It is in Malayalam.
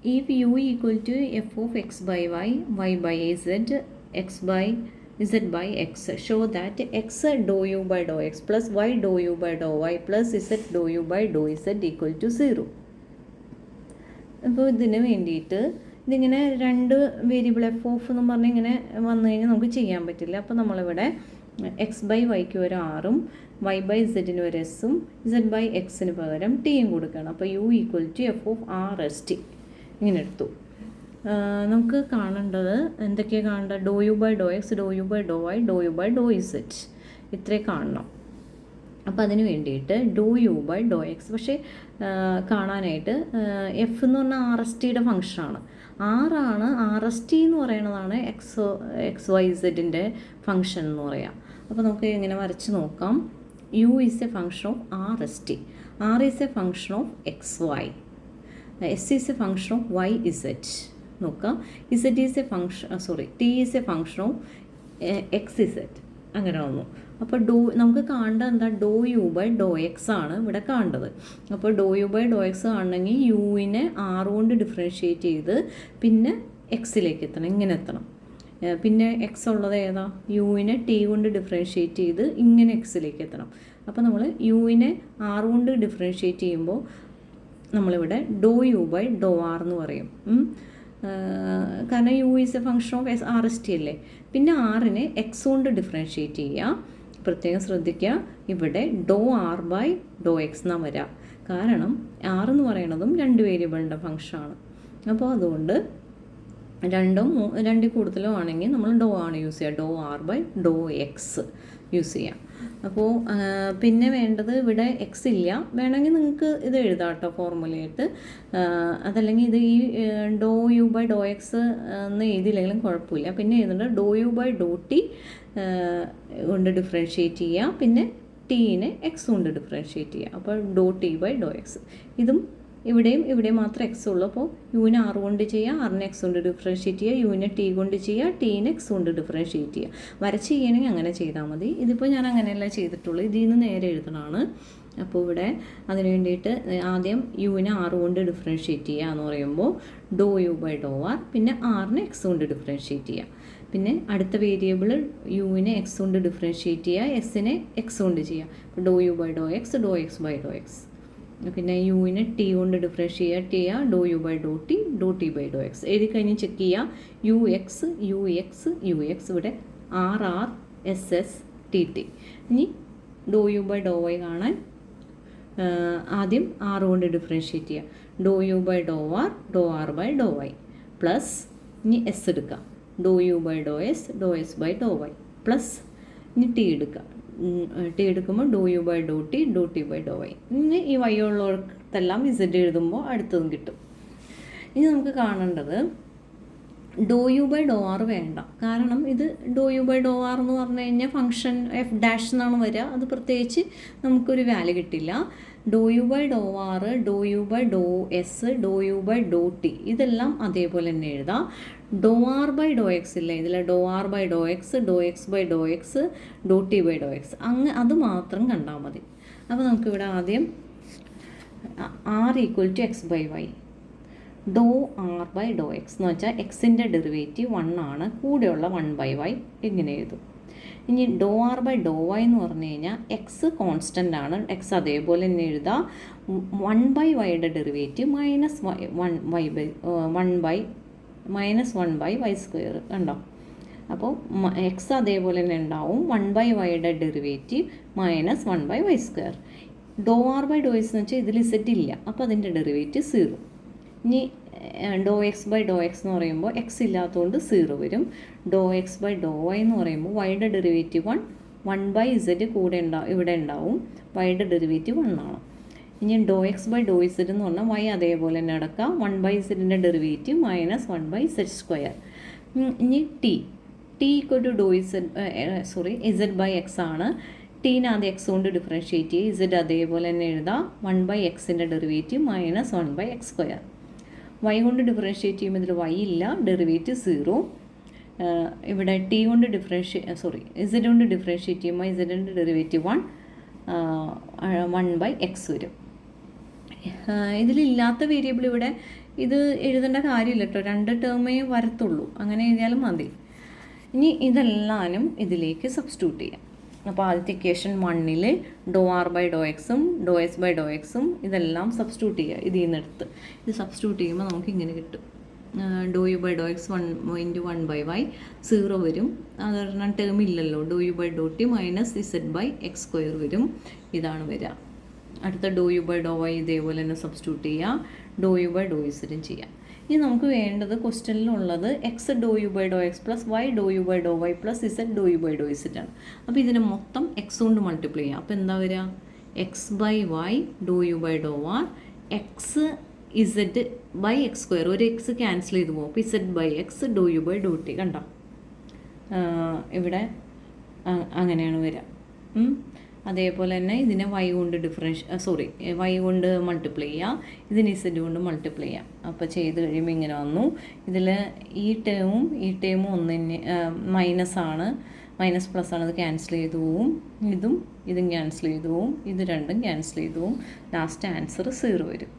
if u equal to f of x by y, y by z, x by z by x, show that x dou u by dou x plus y dou u by dou y plus z dou u by dou z equal to 0. അപ്പോൾ ഇതിന് വേണ്ടിയിട്ട് ഇതിങ്ങനെ രണ്ട് വേരിയബിൾ എഫ് ഓഫ് എന്ന് പറഞ്ഞ് ഇങ്ങനെ വന്നു കഴിഞ്ഞാൽ നമുക്ക് ചെയ്യാൻ പറ്റില്ല. അപ്പോൾ നമ്മളിവിടെ എക്സ് ബൈ വൈക്ക് ഒരു ആറും വൈ ബൈ സെഡിന് ഒരു എസ്സും ഇസഡ് ബൈ എക്സിന് പകരം ടിയും കൊടുക്കണം. അപ്പോൾ U equal to F of R S T ഇങ്ങനെ എടുത്തു. നമുക്ക് കാണേണ്ടത് എന്തൊക്കെയാണ് കാണേണ്ടത്? Do U by Dr X, Dr U by Dr Y, Dr U by Dr Z, ഇത്രേ കാണണം. അപ്പോൾ അതിന് വേണ്ടിയിട്ട് do U by Dr X, പക്ഷേ കാണാനായിട്ട് എഫ് എന്ന് പറഞ്ഞാൽ ആർ എസ് ടിയുടെ ഫംഗ്ഷനാണ്. ആറാണ് ആർ എസ് ടി എന്ന് പറയുന്നതാണ് എക്സ് വൈ സെഡിൻ്റെ ഫംഗ്ഷൻ എന്ന് പറയാം. അപ്പോൾ നമുക്ക് ഇങ്ങനെ വരച്ച് നോക്കാം. U is a function of R S T, R is a function of X Y, S is a function of Y Z. നോക്കാം, Z is a function, T is a function of X Z. അങ്ങനെ വന്നു. അപ്പോൾ നമുക്ക് കാണേണ്ടത് എന്താ? Do U by Dr X ആണ് ഇവിടെ കാണേണ്ടത്. അപ്പോൾ ഡോ യു ബൈ ഡോ എക്സ് കാണണമെങ്കിൽ യുവിനെ ആർ കൊണ്ട് ഡിഫറൻഷ്യേറ്റ് ചെയ്ത് പിന്നെ എക്സിലേക്ക് എത്തണം, ഇങ്ങനെ എത്തണം. പിന്നെ എക്സ് ഉള്ളത് ഏതാ? യുവിനെ ടി കൊണ്ട് ഡിഫറൻഷ്യേറ്റ് ചെയ്ത് ഇങ്ങനെ എക്സിലേക്ക് എത്തണം. അപ്പോൾ നമ്മൾ യുവിനെ ആർ കൊണ്ട് ഡിഫറൻഷ്യേറ്റ് ചെയ്യുമ്പോൾ നമ്മളിവിടെ do U by Dr r എന്ന് പറയും. കാരണം u is a function of R S t അല്ലേ. പിന്നെ ആറിനെ എക്സ് കൊണ്ട് ഡിഫറൻഷ്യേറ്റ് ചെയ്യുക. പ്രത്യേകം ശ്രദ്ധിക്കുക, ഇവിടെ dou R by Dr X എന്നാണ് വരിക. കാരണം ആർ എന്ന് പറയുന്നതും രണ്ട് വേരിയബിളിൻ്റെ ഫംഗ്ഷനാണ്. അപ്പോൾ അതുകൊണ്ട് രണ്ടിൽ കൂടുതലോ ആണെങ്കിൽ നമ്മൾ ഡോ ആണ് യൂസ് ചെയ്യുക, do R by Dr X use ചെയ്യാം. അപ്പോൾ പിന്നെ വേണ്ടത് ഇവിടെ എക്സ് ഇല്ല, വേണമെങ്കിൽ നിങ്ങൾക്ക് ഇത് എഴുതാം കേട്ടോ ഫോർമുലയായിട്ട്. അതല്ലെങ്കിൽ ഇത് ഈ ഡോ യു ബൈ ഡോ എക്സ് എന്ന് എഴുതിയില്ലെങ്കിലും കുഴപ്പമില്ല. പിന്നെ എഴുതുന്നത് ഡോ യു ബൈ ഡോ ടി കൊണ്ട് ഡിഫറൻഷ്യേറ്റ് ചെയ്യുക, പിന്നെ ടീനെ എക്സ് കൊണ്ട് ഡിഫറൻഷ്യേറ്റ് ചെയ്യുക. അപ്പോൾ ഡോ ടി ബൈ ഡോ എക്സ്. ഇതും ഇവിടെയും മാത്രമേ എക്സ് ഉള്ളൂ. അപ്പോൾ യുവിനെ ആർ കൊണ്ട് ചെയ്യുക, ആറിനെ എക്സ് കൊണ്ട് ഡിഫറൻഷ്യേറ്റ് ചെയ്യുക, യുവിനെ ടി കൊണ്ട് ചെയ്യുക, ടീനെ എക്സ് കൊണ്ട് ഡിഫറൻഷ്യേറ്റ് ചെയ്യുക. വരച്ച് ചെയ്യണമെങ്കിൽ അങ്ങനെ ചെയ്താൽ മതി. ഇതിപ്പോൾ ഞാൻ അങ്ങനെയല്ല ചെയ്തിട്ടുള്ളൂ, ഇതിൽ നിന്ന് നേരെ എഴുതണമാണ്. അപ്പോൾ ഇവിടെ അതിന് വേണ്ടിയിട്ട് ആദ്യം യുവിനെ ആർ കൊണ്ട് ഡിഫറൻഷ്യേറ്റ് ചെയ്യുക എന്ന് പറയുമ്പോൾ doh U by Dr r, പിന്നെ ആറിനെ എക്സ് കൊണ്ട് ഡിഫറൻഷ്യേറ്റ് ചെയ്യുക. പിന്നെ അടുത്ത വേരിയബിൾ യുവിനെ എക്സ് കൊണ്ട് ഡിഫറൻഷ്യേറ്റ് ചെയ്യുക, എസിനെ എക്സ് കൊണ്ട് ചെയ്യുക. അപ്പോൾ ഡോ U by Dr X, doh x by Dr x. പിന്നെ യുവിനെ ടി കൊണ്ട് ഡിഫറൻഷ്യേറ്റ് ചെയ്യുക, doh U by Dr t by Dr x. എഴുതി കഴിഞ്ഞ് ചെക്ക് ചെയ്യുക. U x u x u x, ഇവിടെ r r s s t t. ഇനി ഡോ യു ബൈ ഡോ വൈ കാണാൻ ആദ്യം ആർ കൊണ്ട് ഡിഫറൻഷ്യേറ്റ് ചെയ്യുക, doh U by dou R by Dr y plus ഇനി എസ് എടുക്കുക, doh U by doh s by Dr y plus ഇനി ടി എടുക്കുക. ടി എടുക്കുമ്പോൾ doh U by Dr t by Dr y. ഇനി ഈ വൈ ഉള്ളിടത്തെല്ലാം ഇസഡ് എഴുതുമ്പോൾ അടുത്തതും കിട്ടും. ഇനി നമുക്ക് കാണേണ്ടത് do U by dou R വേണ്ട. കാരണം ഇത് ഡോ യു ബൈ ഡോ ആർ എന്ന് പറഞ്ഞു കഴിഞ്ഞാൽ ഫംഗ്ഷൻ എഫ് ഡാഷ് എന്നാണ് വരിക. അത് പ്രത്യേകിച്ച് നമുക്കൊരു വാല്യൂ കിട്ടില്ല. Doh U by Dr r, doh U by doh s, doh U by Dr t, ഇതെല്ലാം അതേപോലെ തന്നെ എഴുതാം. Doh R by Dr x ഇല്ല, ഇതിൽ doh R by Dr x by Dr X, doh t by Dr x, അത് മാത്രം കണ്ടാൽ മതി. അപ്പോൾ നമുക്കിവിടെ ആദ്യം r equal to x by y, doh R by Dr x എന്ന് വെച്ചാൽ എക്സിൻ്റെ ഡെറിവേറ്റീവ് 1 ആണ്, കൂടെയുള്ള 1 ബൈ വൈ ഇങ്ങനെ എഴുതും. ഇനി dou R by Dr Y എന്ന് പറഞ്ഞു കഴിഞ്ഞാൽ എക്സ് കോൺസ്റ്റൻ്റ് ആണ്, എക്സ് അതേപോലെ തന്നെ എഴുതാം. 1 ബൈ വൈയുടെ derivative minus 1 by y square കണ്ടോ. അപ്പോൾ എക്സ് അതേപോലെ തന്നെ ഉണ്ടാവും. 1 ബൈ വൈയുടെ derivative minus 1 by y square. Doh R by Dr x എന്ന് വെച്ചാൽ ഇതിൽ സെറ്റ് ഇല്ല, അപ്പോൾ അതിൻ്റെ ഡെറിവേറ്റീവ് 0. ഇനി doh x by Dr x എന്ന് പറയുമ്പോൾ എക്സ് ഇല്ലാത്തതുകൊണ്ട് 0 വരും. ഡോ എക്സ് ബൈ ഡോ വൈ എന്ന് പറയുമ്പോൾ വൈയുടെ ഡെറിവേറ്റീവ് 1 ബൈ ഇസഡ് കൂടെ ഇവിടെ ഉണ്ടാവും, വൈയുടെ ഡെറിവേറ്റീവ് 1 ആണ്. ഇനി doh x by Dr z എന്ന് പറഞ്ഞാൽ വൈ അതേപോലെ തന്നെ അടക്കാം. 1 ബൈ ഇസഡിൻ്റെ derivative minus 1 by z square. ഇനി t equal to doh z by x ആണ്. ടീനെ ആദ്യം എക്സ് കൊണ്ട് ഡിഫറൻഷ്യേറ്റ് ചെയ്യുക, ഇസഡ് അതേപോലെ തന്നെ എഴുതാം. 1 ബൈ എക്സിൻ്റെ derivative minus 1 by x square. Y കൊണ്ട് ഡിഫറൻഷ്യേറ്റ് ചെയ്യുമ്പോൾ ഇതിൽ വൈ ഇല്ല, ഡെറിവേറ്റീവ് 0. ഇവിടെ ടി കൊണ്ട് ഇസഡ് കൊണ്ട് ഡിഫറൻഷ്യേറ്റ് ചെയ്യുമ്പോൾ ഇസഡിൻ്റെ ഡെറിവേറ്റീവ് 1 ബൈ എക്സ് വരും. ഇതിലില്ലാത്ത വേരിയബിൾ ഇവിടെ ഇത് എഴുതേണ്ട കാര്യമില്ല കേട്ടോ, 2 ടേമേ വരത്തുള്ളൂ, അങ്ങനെ എഴുതിയാലും മതി. ഇനി ഇതെല്ലാനും ഇതിലേക്ക് സബ്സ്റ്റിറ്റ്യൂട്ട് ചെയ്യാം. അപ്പോൾ ആദ്യത്തെ ഇക്വേഷൻ 1 ഡോ ആർ ബൈ ഡോ എക്സും ഡോ എസ് ബൈ ഡോ എക്സും ഇതെല്ലാം സബ്സ്റ്റിറ്റ്യൂട്ട് ചെയ്യുക. ഇതിൽ നിന്ന് എടുത്ത് ഇത് സബ്സ്റ്റിറ്റ്യൂട്ട് ചെയ്യുമ്പോൾ നമുക്ക് ഇങ്ങനെ കിട്ടും. Doh U by Dr x 1/y 0 വരും. അത് കാരണം ടേം ഇല്ലല്ലോ. Doh U by Dr t minus z by x square വരും. ഇതാണ് വരിക. അടുത്ത doh U by Dr y ഇതേപോലെ തന്നെ സബ്സ്റ്റിറ്റ്യൂട്ട് ചെയ്യുക. ഡോ യു ബൈ ഡോ ഇസഡും ചെയ്യാം. ഇനി നമുക്ക് വേണ്ടത് ക്വസ്റ്റ്യനിലുള്ളത് x Dr U by Dr x plus y Dr U by Dr y plus z doh U by Dr z ആണ്. അപ്പോൾ ഇതിനെ മൊത്തം എക്സ് കൊണ്ട് മൾട്ടിപ്ലൈ ചെയ്യാം. അപ്പോൾ എന്താ വരിക? X by y Dr U by Dr r x z by x square, ഒരു എക്സ് ക്യാൻസൽ ചെയ്ത് പോകും. അപ്പോൾ z by x Dr U by Dr t. കണ്ടോ ഇവിടെ അങ്ങനെയാണ് വരിക. അതേപോലെ തന്നെ ഇതിനെ വൈ കൊണ്ട് വൈ കൊണ്ട് മൾട്ടിപ്ലൈ ചെയ്യാം, ഇതിന് ഇസഡ് കൊണ്ട് മൾട്ടിപ്ലൈ ചെയ്യാം. അപ്പോൾ ചെയ്ത് കഴിയുമ്പോൾ ഇങ്ങനെ വന്നു. ഇതിൽ ഈ ടേമും ഒന്നിന് മൈനസാണ്, മൈനസ് പ്ലസ് ആണ്, ഇത് ക്യാൻസൽ ചെയ്ത് പോവും. ഇതും ക്യാൻസൽ ചെയ്ത് പോവും, ഇത് രണ്ടും ക്യാൻസൽ ചെയ്ത് പോവും. ലാസ്റ്റ് ആൻസർ 0 വരും.